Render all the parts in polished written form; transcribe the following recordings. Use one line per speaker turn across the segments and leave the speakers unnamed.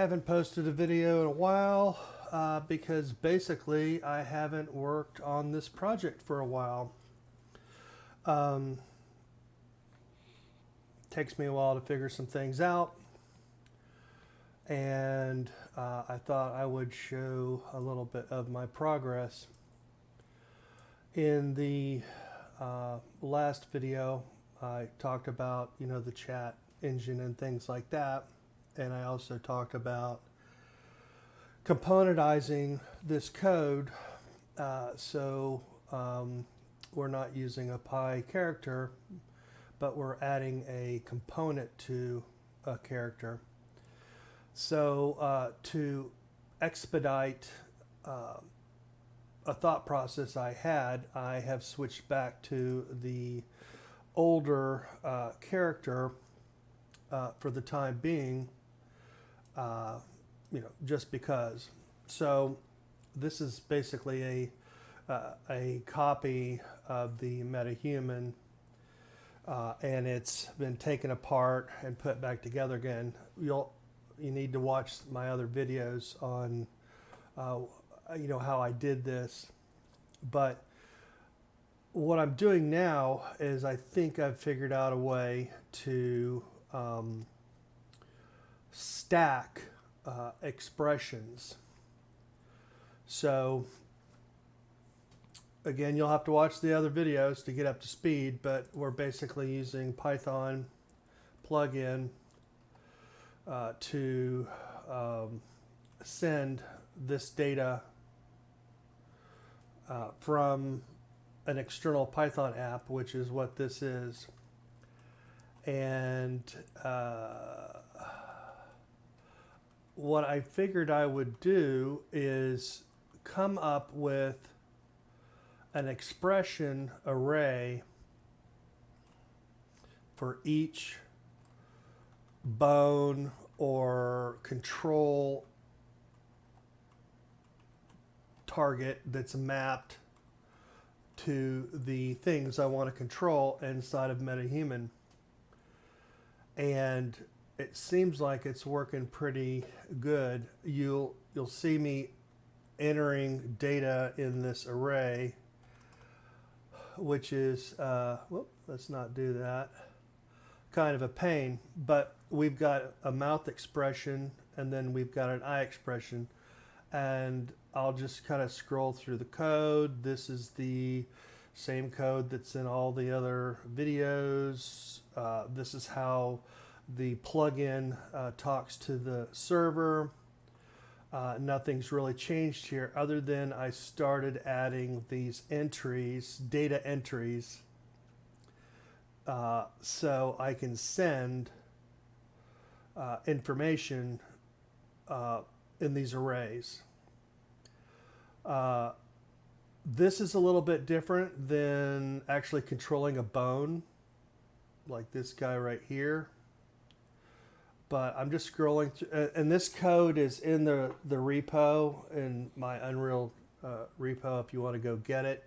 Haven't posted a video in a while because basically I haven't worked on this project for a while. Takes me a while to figure some things out, and I thought I would show a little bit of my progress. In the last video I talked about the chat engine and things like that, and I also talked about componentizing this code so we're not using a Pi character, but we're adding a component to a character. So to expedite a thought process I have switched back to the older character for the time being, just because. So this is basically a copy of the MetaHuman, and it's been taken apart and put back together again. You need to watch my other videos on how I did this. But what I'm doing now is I think I've figured out a way to stack expressions. So again, you'll have to watch the other videos to get up to speed, but we're basically using Python plugin to send this data from an external Python app, which is what this is. And what I figured I would do is come up with an expression array for each bone or control target that's mapped to the things I want to control inside of MetaHuman. And it seems like it's working pretty good. You'll see me entering data in this array, which is let's not do that, kind of a pain. But we've got a mouth expression, and then we've got an eye expression, and I'll just kind of scroll through the code. This is the same code that's in all the other videos. This is how the plugin talks to the server. Nothing's really changed here other than I started adding these entries, data entries, so I can send information in these arrays. This is a little bit different than actually controlling a bone, like this guy right here. But I'm just scrolling through, and this code is in the repo, in my Unreal repo if you want to go get it.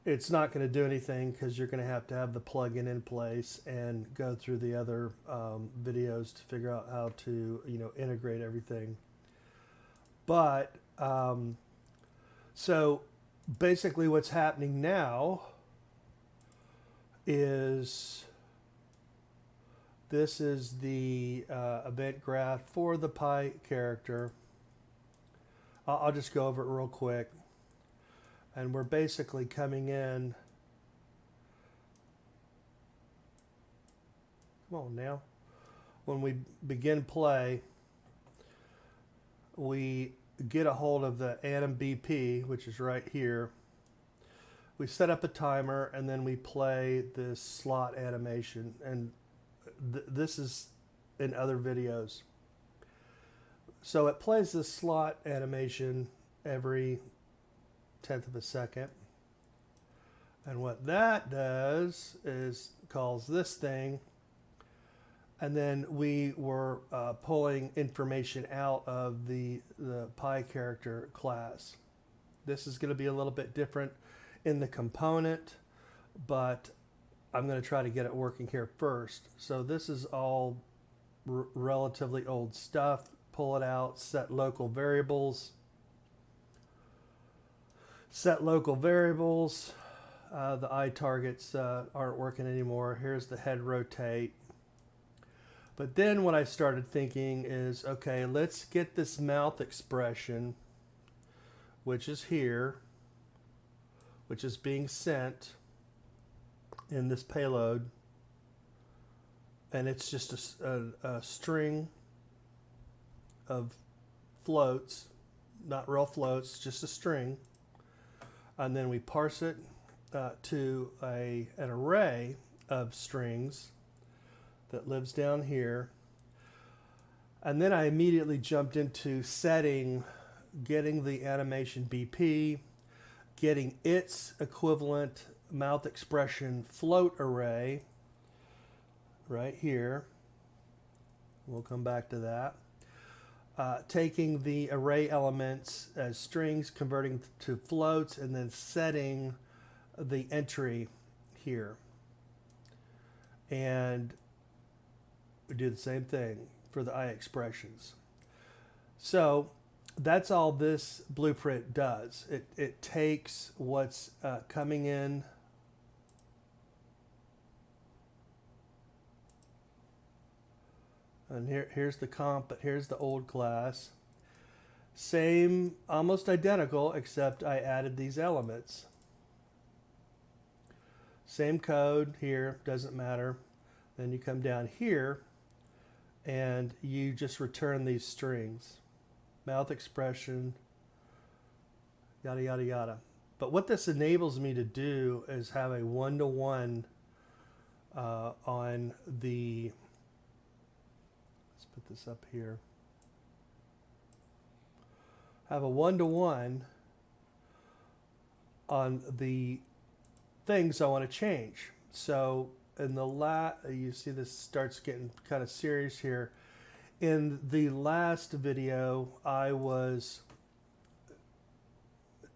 It's not going to do anything because you're going to have the plugin in place and go through the other videos to figure out how to integrate everything. But so basically what's happening now is this is the event graph for the Pi character. I'll just go over it real quick. And we're basically coming in. Come on now. When we begin play, we get a hold of the anim BP, which is right here. We set up a timer, and then we play this slot animation. And this is in other videos. So it plays this slot animation every 10th of a second. And what that does is calls this thing. And then we were pulling information out of the Pi character class. This is going to be a little bit different in the component, but I'm going to try to get it working here first. So this is all relatively old stuff, pull it out, set local variables. Set local variables. The eye targets aren't working anymore. Here's the head rotate. But then what I started thinking is, okay, let's get this mouth expression, which is here, which is being sent in this payload. And it's just a string of floats, not real floats, just a string. And then we parse it to an array of strings that lives down here. And then I immediately jumped into setting, getting the animation BP, getting its equivalent mouth expression float array right here. We'll come back to that. Taking the array elements as strings, converting to floats, and then setting the entry here. And we do the same thing for the eye expressions. So that's all this blueprint does. It takes what's coming in and here's the comp, but here's the old class. Same, almost identical, except I added these elements. Same code here, doesn't matter. Then you come down here and you just return these strings. Mouth expression, yada, yada, yada. But what this enables me to do is have a one-to-one on the, let's put this up here. Have a one-to-one on the things I want to change. So in the you see this starts getting kind of serious here. In the last video, I was,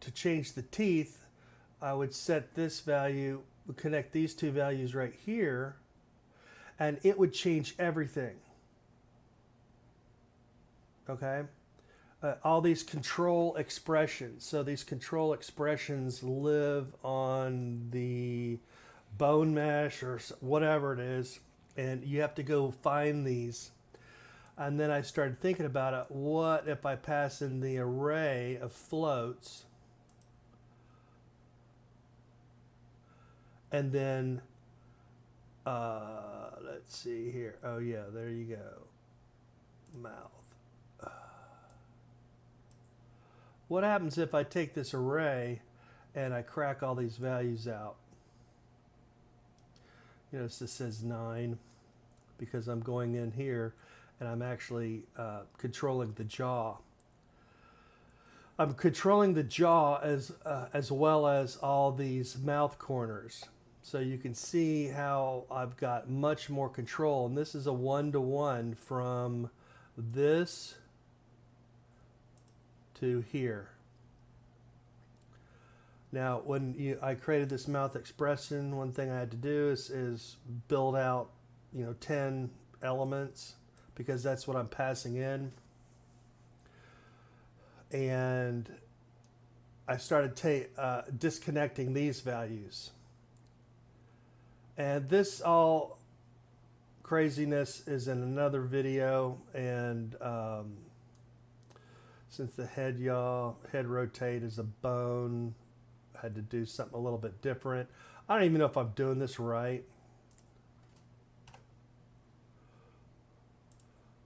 to change the teeth, I would set this value, connect these two values right here, and it would change everything. Okay? All these control expressions. So these control expressions live on the bone mesh or whatever it is, and you have to go find these. And then I started thinking about it. What if I pass in the array of floats, and then let's see here. Oh yeah, there you go. Mouth. What happens if I take this array and I crack all these values out? You notice this says 9 because I'm going in here and I'm actually controlling the jaw. I'm controlling the jaw as well as all these mouth corners. So you can see how I've got much more control. And this is a one-to-one from this to here. Now, when I created this mouth expression, one thing I had to do is build out, 10 elements, because that's what I'm passing in. And I started disconnecting these values. And this all craziness is in another video, and since the head rotate is a bone, I had to do something a little bit different. I don't even know if I'm doing this right.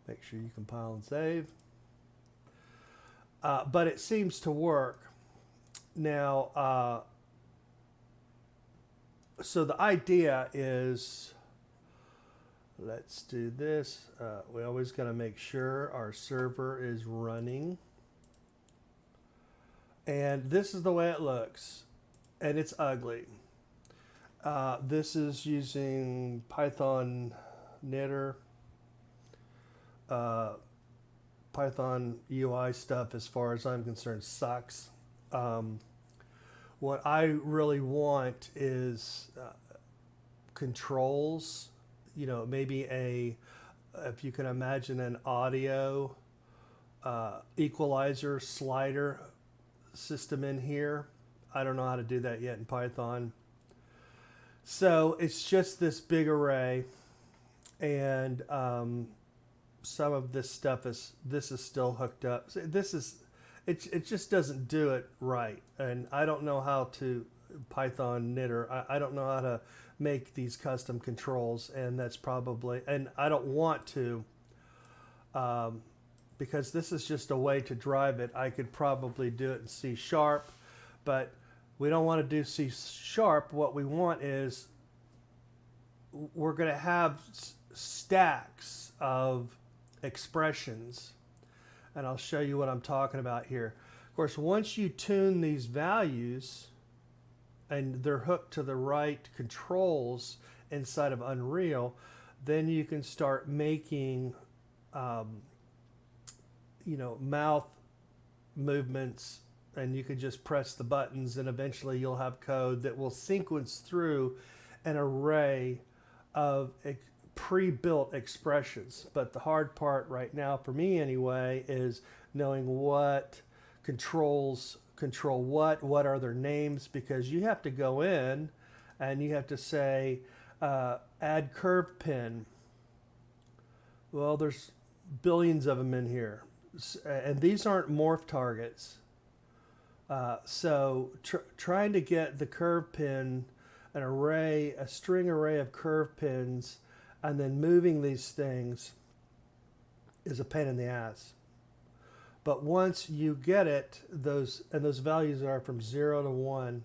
Make sure you compile and save. But it seems to work. Now, so the idea is, let's do this. We always got to make sure our server is running. And this is the way it looks. And it's ugly. This is using Python knitter. Python UI stuff, as far as I'm concerned, sucks. What I really want is controls. Maybe if you can imagine an audio equalizer slider system in here. I don't know how to do that yet in Python. So it's just this big array, and some of this stuff is still hooked up. So it just doesn't do it right, and I don't know how to Python knitter. I don't know how to make these custom controls, and that's probably, and I don't want to, because this is just a way to drive it. I could probably do it in C#, but we don't want to do C#. What we want is, we're going to have stacks of expressions, and I'll show you what I'm talking about here. Of course, once you tune these values and they're hooked to the right controls inside of Unreal, then you can start making mouth movements, and you can just press the buttons, and eventually you'll have code that will sequence through an array of pre-built expressions. But the hard part right now, for me anyway, is knowing what controls control what are their names, because you have to go in and you have to say add curve pin. Well, there's billions of them in here, and these aren't morph targets. So trying to get the curve pin, a string array of curve pins, and then moving these things is a pain in the ass. But once you get it, those values are from 0 to 1.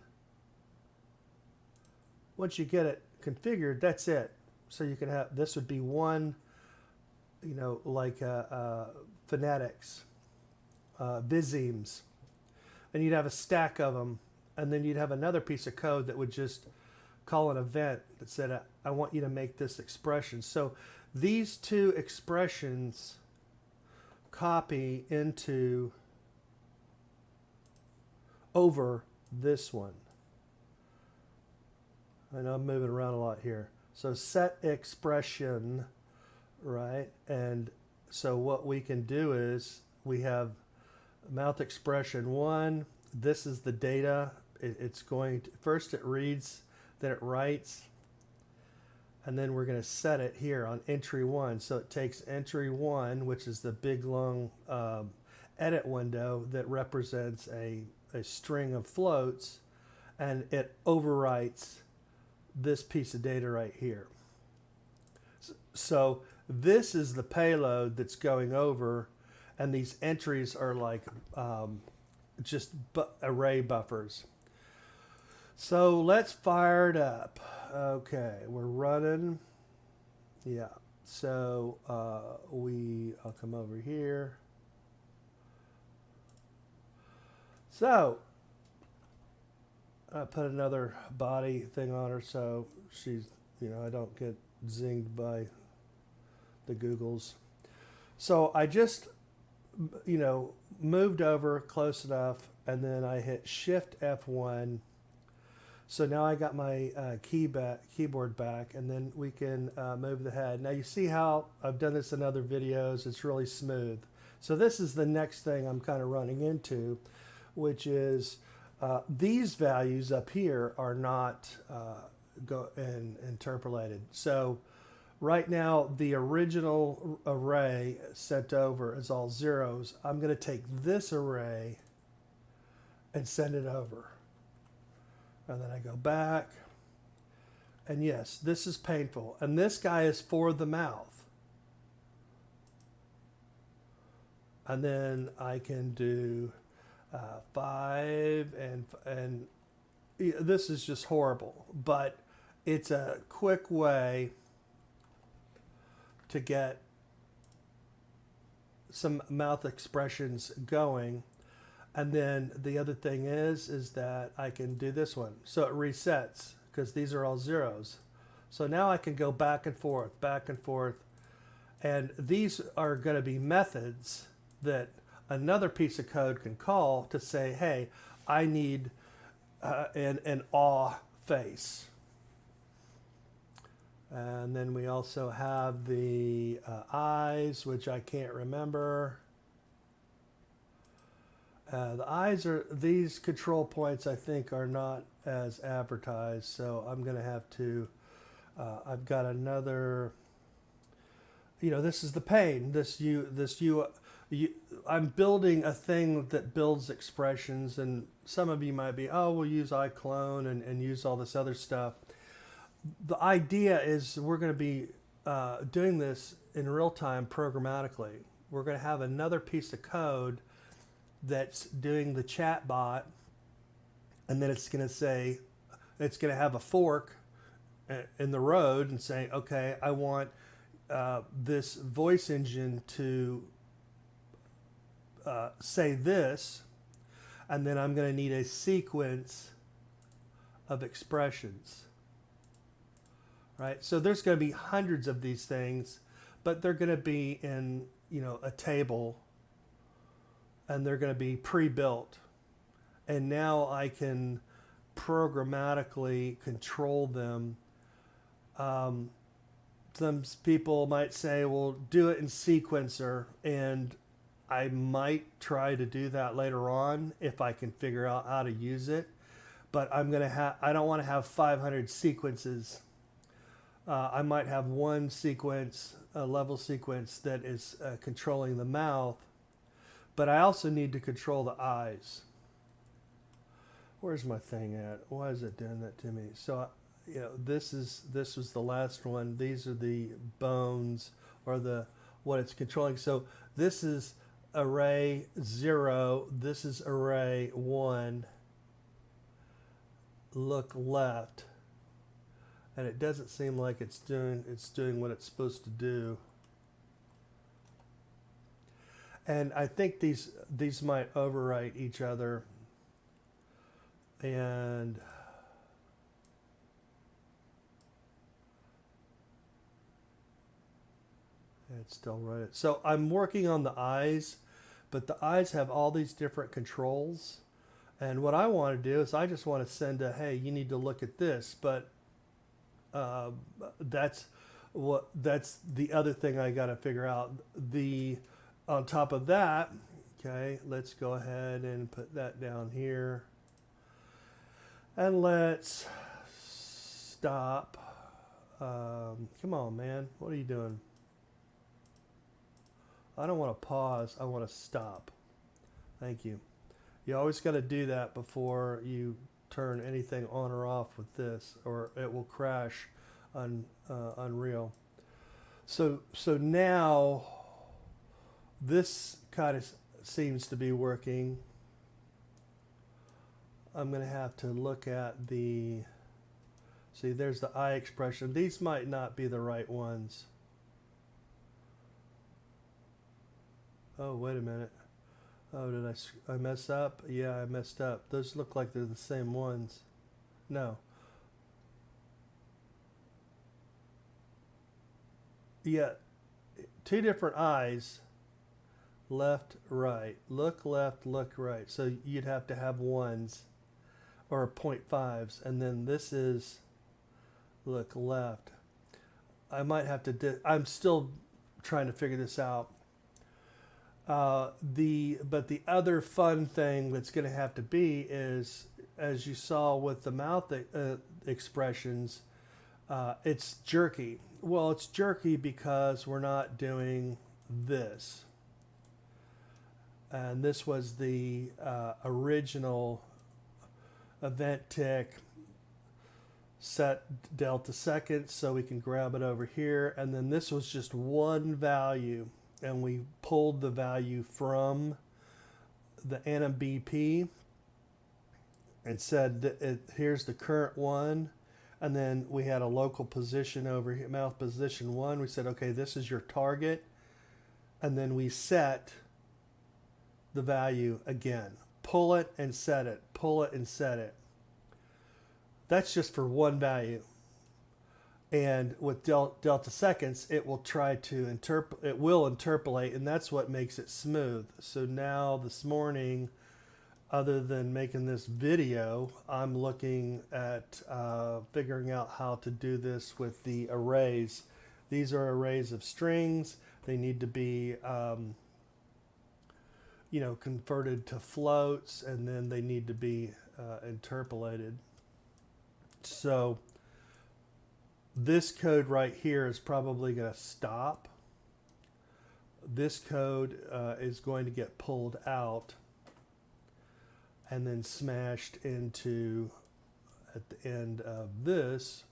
Once you get it configured, that's it. So you can have, this would be one, like phonetics, visemes. And you'd have a stack of them, and then you'd have another piece of code that would just call an event that said, I want you to make this expression. So these two expressions copy into over this one. I know I'm moving around a lot here. So set expression, right? And so what we can do is, we have mouth expression 1. This is the data. It's going to, first it reads, then it writes, and then we're going to set it here on entry 1. So it takes entry 1, which is the big long edit window that represents a string of floats, and it overwrites this piece of data right here. So this is the payload that's going over, and these entries are like just array buffers. So let's fire it up. Okay, we're running. Yeah, so I'll come over here. So I put another body thing on her so she's, I don't get zinged by the Googles. So I just, moved over close enough, and then I hit Shift F1. So now I got my keyboard back, and then we can move the head. Now you see how I've done this in other videos. It's really smooth. So this is the next thing I'm kind of running into, which is these values up here are not interpolated. So right now the original array sent over is all zeros. I'm going to take this array and send it over. And then I go back, and yes, this is painful. And this guy is for the mouth. And then I can do 5, and this is just horrible, but it's a quick way to get some mouth expressions going. And then the other thing is that I can do this one. So it resets, because these are all zeros. So now I can go back and forth, and these are going to be methods that another piece of code can call to say, hey, I need an awe face. And then we also have the eyes, which I can't remember. The eyes are, these control points I think are not as advertised, so I'm going to have to, I've got another, this is the pain. I'm building a thing that builds expressions, and some of you might be, oh, we'll use iClone and use all this other stuff. The idea is we're going to be doing this in real time programmatically. We're going to have another piece of code that's doing the chat bot, and then it's going to have a fork in the road and say, okay, I want this voice engine to say this, and then I'm going to need a sequence of expressions, right? So there's going to be hundreds of these things, but they're going to be in, a table, and they're going to be pre-built. And now I can programmatically control them. Some people might say, well, do it in sequencer, and I might try to do that later on if I can figure out how to use it. But I don't want to have 500 sequences. I might have one sequence, a level sequence that is controlling the mouth, but I also need to control the eyes. Where's my thing at? Why is it doing that to me? So, this was the last one. These are the bones, or what it's controlling. So this is array 0. This is array 1. Look left, and it doesn't seem like it's doing what it's supposed to do. And I think these might overwrite each other, and it's still right. So I'm working on the eyes, but the eyes have all these different controls. And what I want to do is I just want to send a, hey, you need to look at this. But that's the other thing I got to figure out. On top of that, okay, let's go ahead and put that down here. And let's stop. Come on, man. What are you doing? I don't want to pause. I want to stop. Thank you. You always got to do that before you turn anything on or off with this, or it will crash on Unreal. So now this kind of seems to be working. I'm going to have to look at see, there's the eye expression. These might not be the right ones. Oh, wait a minute. Oh, did I mess up? Yeah, I messed up. Those look like they're the same ones. No. Yeah, two different eyes. Left, right. Look left, look right. So you'd have to have ones or 0.5s. And then this is look left. I might have to, I'm still trying to figure this out. But the other fun thing that's going to have to be is, as you saw with the mouth expressions, it's jerky. Well, it's jerky because we're not doing this. And this was the original event tick set delta seconds, so we can grab it over here. And then this was just one value, and we pulled the value from the NMBP and said that here's the current one. And then we had a local position over here, mouth position 1. We said, okay, this is your target. And then we set the value again. Pull it and set it. Pull it and set it. That's just for one value. And with delta seconds, it will try to interpolate, and that's what makes it smooth. So now this morning, other than making this video, I'm looking at figuring out how to do this with the arrays. These are arrays of strings. They need to be converted to floats, and then they need to be interpolated. So this code right here is probably going to stop. This code is going to get pulled out and then smashed into at the end of this.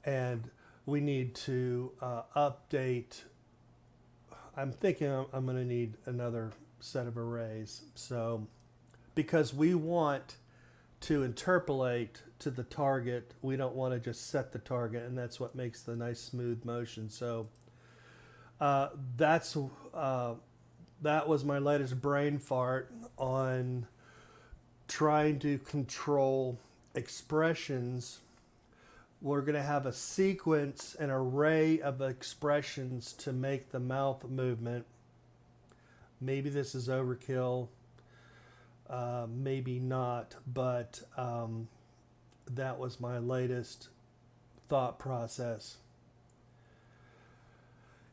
And we need to update. I'm thinking I'm going to need another set of arrays. So because we want to interpolate to the target, we don't want to just set the target, and that's what makes the nice smooth motion. So that was my latest brain fart on trying to control expressions. We're going to have a sequence, an array of expressions to make the mouth movement. Maybe this is overkill, maybe not, but that was my latest thought process.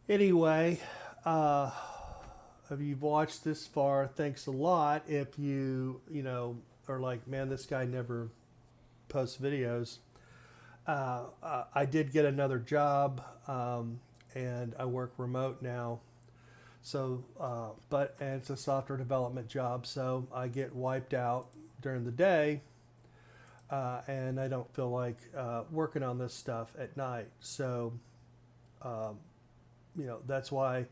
Anyway, if you've watched this far, thanks a lot. If you are like, man, this guy never posts videos. I did get another job, and I work remote now. So, and it's a software development job, so I get wiped out during the day, and I don't feel like working on this stuff at night. So, that's why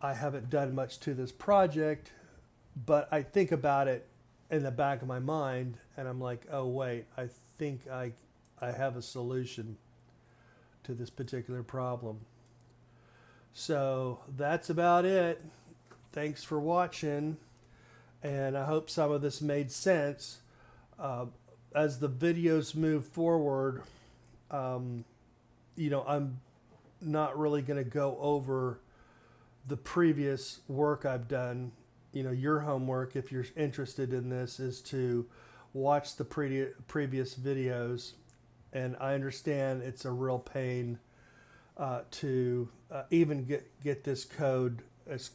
I haven't done much to this project, but I think about it in the back of my mind, and I'm like, oh wait, I think I have a solution to this particular problem. So that's about it. Thanks for watching, and I hope some of this made sense. As the videos move forward, I'm not really going to go over the previous work I've done. Your homework, if you're interested in this, is to watch the previous videos. And I understand it's a real pain to even get this code as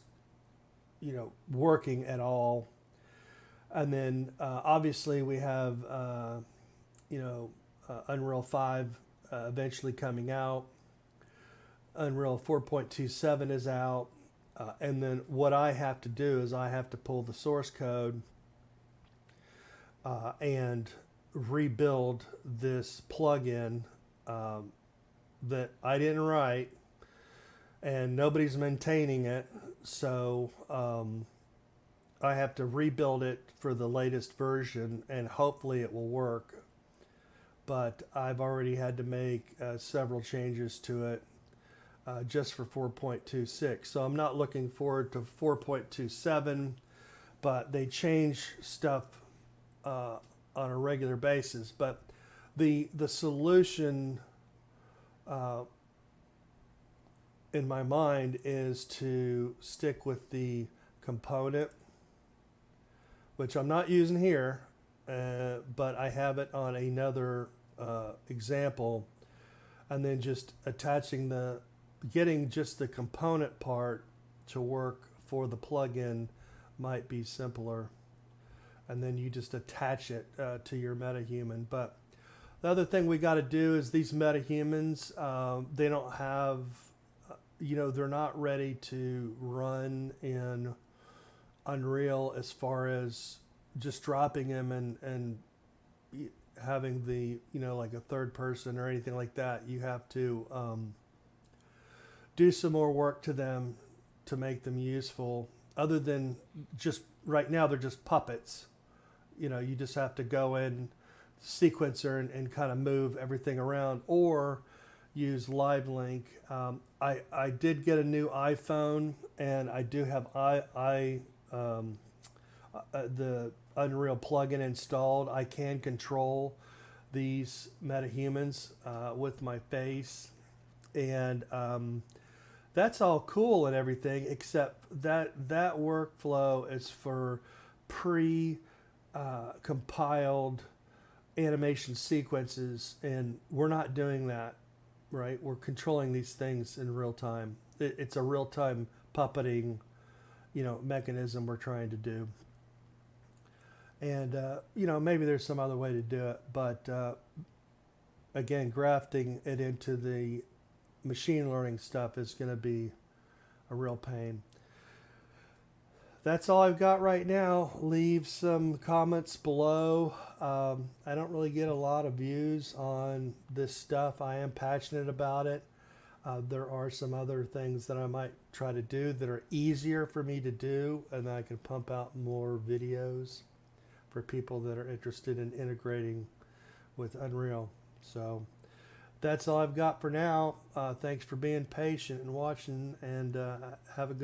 working at all. And then obviously we have Unreal 5 eventually coming out. Unreal 4.27 is out. And then what I have to do is I have to pull the source code and rebuild this plugin that I didn't write, and nobody's maintaining it. So I have to rebuild it for the latest version, and hopefully it will work. But I've already had to make several changes to it just for 4.26. So I'm not looking forward to 4.27, but they change stuff on a regular basis. But the solution in my mind is to stick with the component, which I'm not using here, but I have it on another example, and then just getting just the component part to work for the plugin might be simpler. And then you just attach it to your MetaHuman. But the other thing we got to do is these MetaHumans, they don't have, they're not ready to run in Unreal as far as just dropping them and having the, like a third person or anything like that. You have to do some more work to them to make them useful, other than just right now they're just puppets. You just have to go in sequencer and kind of move everything around, or use Live Link. I did get a new iPhone, and I do have the Unreal plugin installed. I can control these MetaHumans with my face, and that's all cool and everything, except that workflow is for compiled animation sequences, and we're not doing that, right? We're controlling these things in real time. It's a real-time puppeting mechanism we're trying to do. And maybe there's some other way to do it, but again, grafting it into the machine learning stuff is going to be a real pain. That's all I've got right now. Leave some comments below. I don't really get a lot of views on this stuff. I am passionate about it. There are some other things that I might try to do that are easier for me to do, and I can pump out more videos for people that are interested in integrating with Unreal. So that's all I've got for now. Thanks for being patient and watching, and have a good